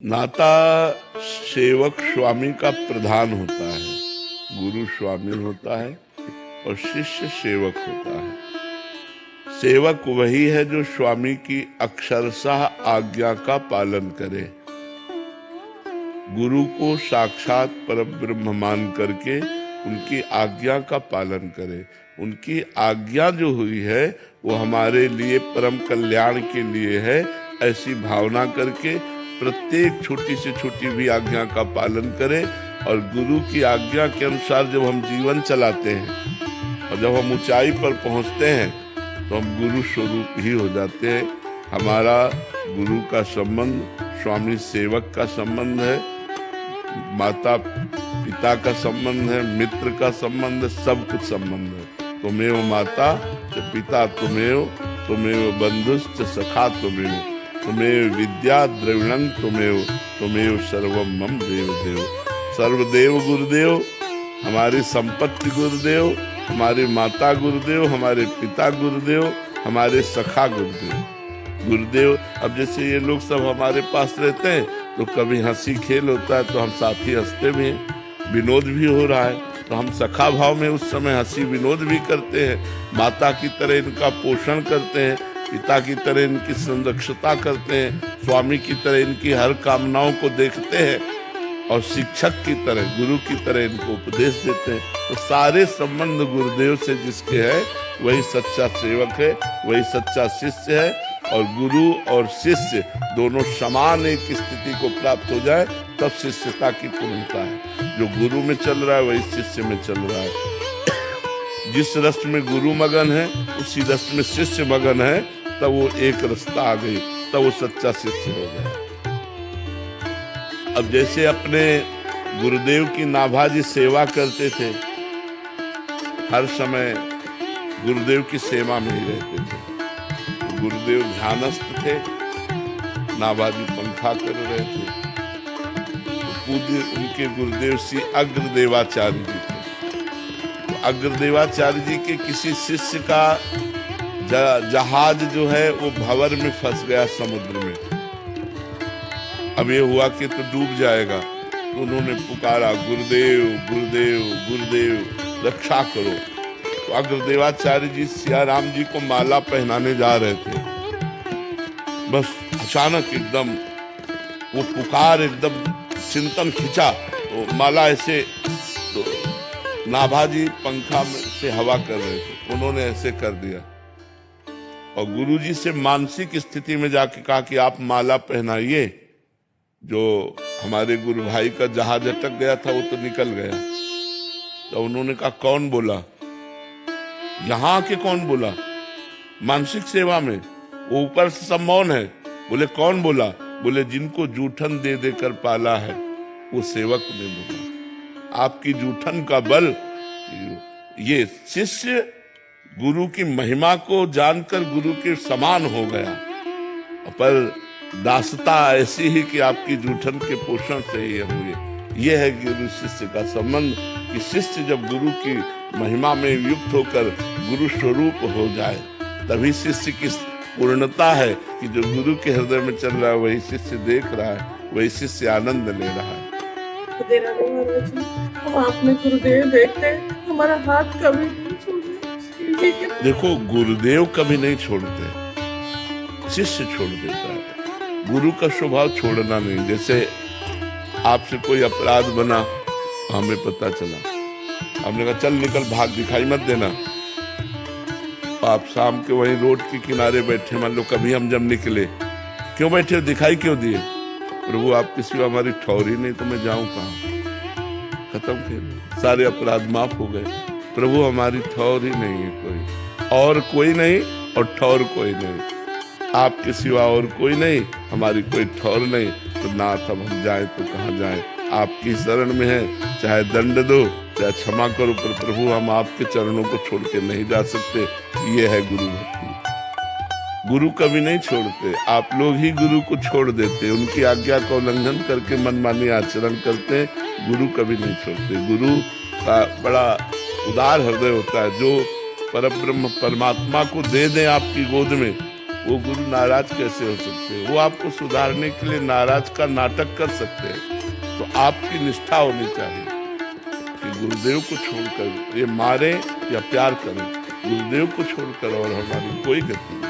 नाता सेवक स्वामी का प्रधान होता है, गुरु स्वामी होता है और शिष्य सेवक होता है। सेवक वही है जो स्वामी की अक्षरशः आज्ञा का पालन करे, गुरु को साक्षात परब्रह्म मान करके उनकी आज्ञा का पालन करे। उनकी आज्ञा जो हुई है वो हमारे लिए परम कल्याण के लिए है, ऐसी भावना करके प्रत्येक छोटी से छोटी भी आज्ञा का पालन करें। और गुरु की आज्ञा के अनुसार जब हम जीवन चलाते हैं और जब हम ऊंचाई पर पहुंचते हैं तो हम गुरु स्वरूप ही हो जाते हैं। हमारा गुरु का संबंध स्वामी सेवक का संबंध है, माता पिता का संबंध है, मित्र का संबंध है, सब कुछ संबंध है। तुमेव माता च पिता तुमेव, तुमेव बंधुश्च सखा तुमेव, तुमेव विद्या द्रविणं तुमेव, तुमेव सर्वं मम देव देव। सर्वदेव गुरुदेव, हमारी संपत्ति गुरुदेव, हमारी माता गुरुदेव, हमारे पिता गुरुदेव, हमारे सखा गुरुदेव। गुरुदेव अब जैसे ये लोग सब हमारे पास रहते हैं तो कभी हंसी खेल होता है तो हम साथ ही हंसते भी हैं, विनोद भी हो रहा है तो हम सखा भाव में उस समय हंसी विनोद भी करते हैं। माता की तरह इनका पोषण करते हैं, पिता की तरह इनकी संरक्षता करते हैं, स्वामी की तरह इनकी हर कामनाओं को देखते हैं और शिक्षक की तरह, गुरु की तरह इनको उपदेश देते हैं। तो सारे संबंध गुरुदेव से जिसके है वही सच्चा सेवक है, वही सच्चा शिष्य है। और गुरु और शिष्य दोनों समान एक स्थिति को प्राप्त हो जाए तब शिष्यता की पूर्णता है। जो गुरु में चल रहा है वही शिष्य में चल रहा है। जिस रस में गुरु मगन है उसी रस में शिष्य मगन है, तब वो एक रास्ता आ गई, तब वो सच्चा शिष्य हो गया। अब जैसे अपने गुरुदेव की नाभाजी सेवा करते थे, हर समय गुरुदेव की सेवा में ही रहते थे। तो गुरुदेव ध्यानस्थ थे, नाभाजी पंखा कर रहे थे। तो पूज्य उनके गुरुदेव श्री अग्रदेवाचार्य जी थे। तो अग्रदेवाचार्य जी के किसी शिष्य का जहाज जो है वो भंवर में फंस गया समुद्र में। अब ये हुआ कि तो डूब जाएगा, तो उन्होंने पुकारा गुरुदेव गुरुदेव गुरुदेव रक्षा करो। तो अग्रदेवाचार्य जी सिया राम जी को माला पहनाने जा रहे थे, बस अचानक एकदम वो पुकार, एकदम चिंतन खिंचा तो माला ऐसे, तो नाभाजी पंखा में से हवा कर रहे थे, उन्होंने ऐसे कर दिया और गुरुजी से मानसिक स्थिति में जाके कहा कि आप माला पहनाइए। जो हमारे गुरु भाई का जहाज अटक गया था वो तो निकल गया। तो उन्होंने कहा कौन बोला, यहाँ आके कौन बोला, मानसिक सेवा में वो ऊपर से सब मौन है। बोले कौन बोला, बोले जिनको जूठन दे देकर पाला है वो सेवक ने बोला। आपकी जूठन का बल, ये शिष्य गुरु की महिमा को जानकर गुरु के समान हो गया, पर दासता ऐसी ही कि आपकी जूठन के पोषण से ही हुए। यह है गुरु शिष्य का संबंध कि शिष्य जब गुरु की महिमा में युक्त होकर गुरु स्वरूप हो जाए तभी शिष्य की पूर्णता है कि जो गुरु के हृदय में चल रहा है वही शिष्य देख रहा है, वही शिष्य आनंद ले रहा है। हम आपने गुरुदेव देखते हमारा हाथ कभी नहीं छोड़ते। देखो गुरुदेव कभी नहीं छोड़ते, शिष्य छोड़ देता है। गुरु का स्वभाव छोड़ना नहीं। जैसे आपसे कोई अपराध बना, हमें पता चला, हमने कहा चल निकल भाग, दिखाई मत देना। आप शाम के वहीं रोड के किनारे बैठे, मान लो कभी हम जब निकले, क्यों बैठे, दिखाई क्यों दिए, प्रभु आपकी सिवा हमारी ठौर ही नहीं तो मैं जाऊं कहाँ। खत्म, फिर सारे अपराध माफ हो गए। प्रभु हमारी ठौर ही नहीं है कोई, और कोई नहीं और ठौर कोई नहीं, आपके सिवा और कोई नहीं, हमारी कोई ठौर नहीं। तो नाथ अब हम जाए तो कहाँ जाए, आपकी शरण में है, चाहे दंड दो चाहे क्षमा करो, पर प्रभु हम आपके चरणों को छोड़ के नहीं जा सकते। ये है गुरु भक्ति। गुरु कभी नहीं छोड़ते, आप लोग ही गुरु को छोड़ देते, उनकी आज्ञा का उल्लंघन करके मनमानी आचरण करते हैं। गुरु कभी नहीं छोड़ते। गुरु का बड़ा उदार हृदय होता है, जो परब्रह्म परमात्मा को दे दें आपकी गोद में वो गुरु नाराज कैसे हो सकते हैं? वो आपको सुधारने के लिए नाराज का नाटक कर सकते हैं। तो आपकी निष्ठा होनी चाहिए कि गुरुदेव को छोड़कर ये मारे या प्यार करें, गुरुदेव को छोड़कर और हमारी कोई गति नहीं।